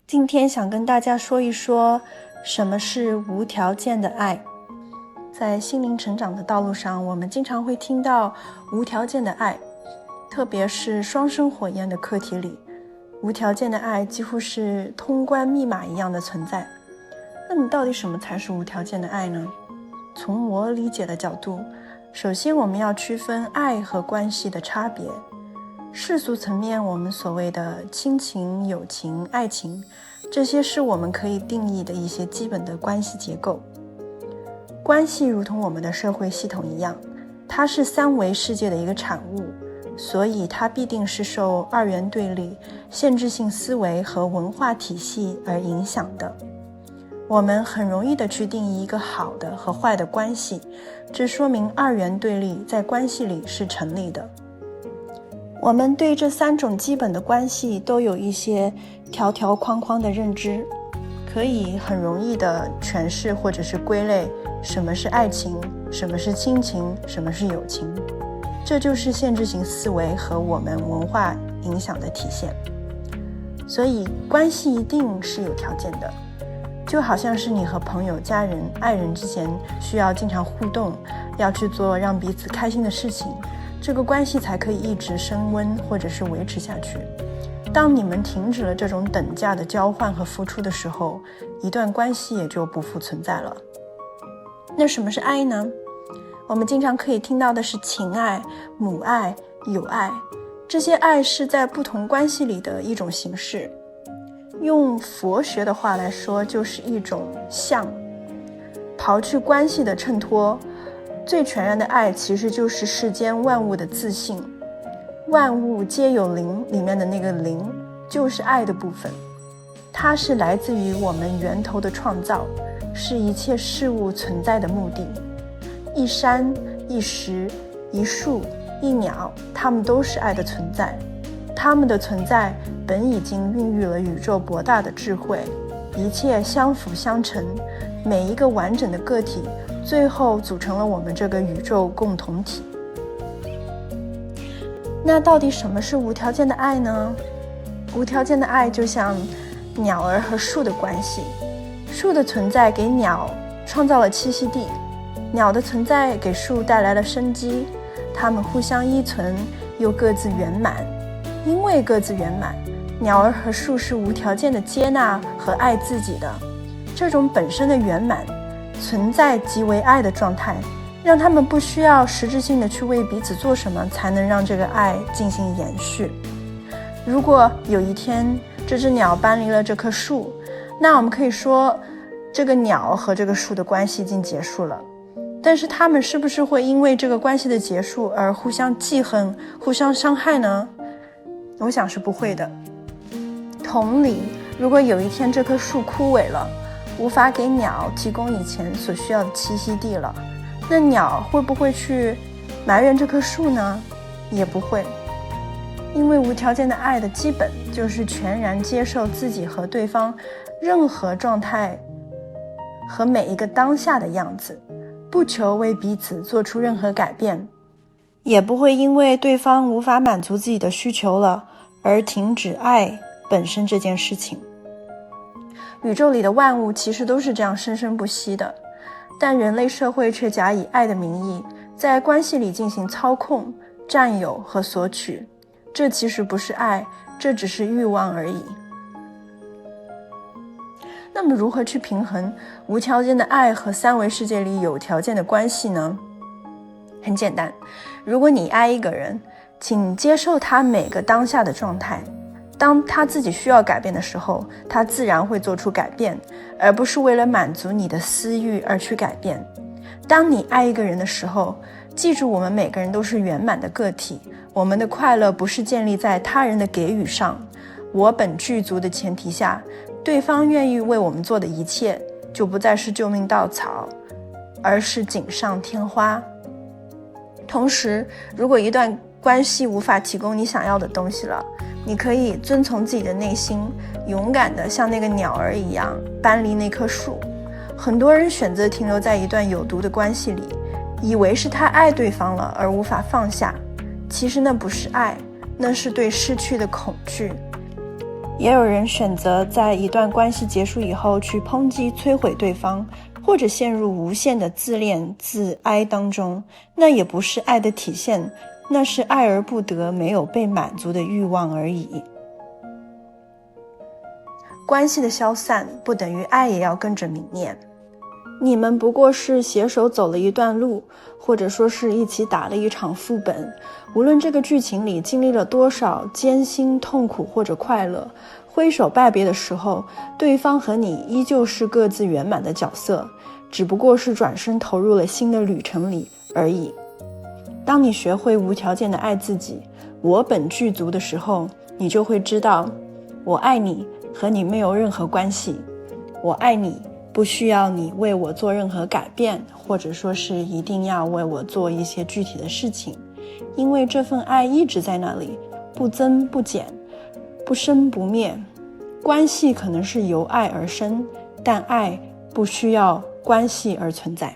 今天想跟大家说一说什么是无条件的爱。在心灵成长的道路上，我们经常会听到无条件的爱，特别是双生火焰的课题里，无条件的爱几乎是通关密码一样的存在。那么到底什么才是无条件的爱呢？从我理解的角度，首先我们要区分爱和关系的差别。世俗层面，我们所谓的亲情、友情、爱情，这些是我们可以定义的一些基本的关系结构。关系如同我们的社会系统一样，它是三维世界的一个产物，所以它必定是受二元对立、限制性思维和文化体系而影响的。我们很容易的去定义一个好的和坏的关系，这说明二元对立在关系里是成立的。我们对这三种基本的关系都有一些条条框框的认知，可以很容易的诠释或者是归类什么是爱情，什么是亲情，什么是友情。这就是限制性思维和我们文化影响的体现。所以关系一定是有条件的，就好像是你和朋友、家人、爱人之间需要经常互动，要去做让彼此开心的事情，这个关系才可以一直升温或者是维持下去。当你们停止了这种等价的交换和付出的时候，一段关系也就不复存在了。那什么是爱呢？我们经常可以听到的是情爱、母爱、友爱，这些爱是在不同关系里的一种形式。用佛学的话来说，就是一种相。刨去关系的衬托，最全然的爱其实就是世间万物的自性。万物皆有灵里面的那个灵就是爱的部分，它是来自于我们源头的创造，是一切事物存在的目的。一山一石一树一鸟，它们都是爱的存在，它们的存在本已经孕育了宇宙博大的智慧，一切相辅相成，每一个完整的个体最后组成了我们这个宇宙共同体。那到底什么是无条件的爱呢？无条件的爱就像鸟儿和树的关系，树的存在给鸟创造了栖息地，鸟的存在给树带来了生机，它们互相依存，又各自圆满。因为各自圆满，鸟儿和树是无条件的接纳和爱自己的。这种本身的圆满，存在即为爱的状态，让他们不需要实质性的去为彼此做什么，才能让这个爱进行延续。如果有一天这只鸟搬离了这棵树，那我们可以说这个鸟和这个树的关系已经结束了。但是他们是不是会因为这个关系的结束而互相记恨、互相伤害呢？我想是不会的。同理，如果有一天这棵树枯萎了，无法给鸟提供以前所需要的栖息地了，那鸟会不会去埋怨这棵树呢？也不会。因为无条件的爱的基本就是全然接受自己和对方任何状态和每一个当下的样子，不求为彼此做出任何改变，也不会因为对方无法满足自己的需求了而停止爱本身这件事情。宇宙里的万物其实都是这样生生不息的，但人类社会却假以爱的名义，在关系里进行操控、占有和索取。这其实不是爱，这只是欲望而已。那么如何去平衡无条件的爱和三维世界里有条件的关系呢？很简单，如果你爱一个人，请接受他每个当下的状态，当他自己需要改变的时候，他自然会做出改变，而不是为了满足你的私欲而去改变。当你爱一个人的时候，记住我们每个人都是圆满的个体，我们的快乐不是建立在他人的给予上，我本具足的前提下，对方愿意为我们做的一切就不再是救命稻草，而是锦上添花。同时，如果一段关系无法提供你想要的东西了，你可以遵从自己的内心，勇敢地像那个鸟儿一样搬离那棵树。很多人选择停留在一段有毒的关系里，以为是他爱对方了而无法放下，其实那不是爱，那是对失去的恐惧。也有人选择在一段关系结束以后去抨击摧毁对方，或者陷入无限的自恋自哀当中，那也不是爱的体现，那是爱而不得，没有被满足的欲望而已。关系的消散不等于爱也要跟着泯灭，你们不过是携手走了一段路，或者说是一起打了一场副本，无论这个剧情里经历了多少艰辛痛苦或者快乐，挥手拜别的时候，对方和你依旧是各自圆满的角色，只不过是转身投入了新的旅程里而已。当你学会无条件的爱自己，我本具足的时候，你就会知道，我爱你和你没有任何关系，我爱你不需要你为我做任何改变，或者说是一定要为我做一些具体的事情，因为这份爱一直在那里，不增不减，不生不灭。关系可能是由爱而生，但爱不需要关系而存在。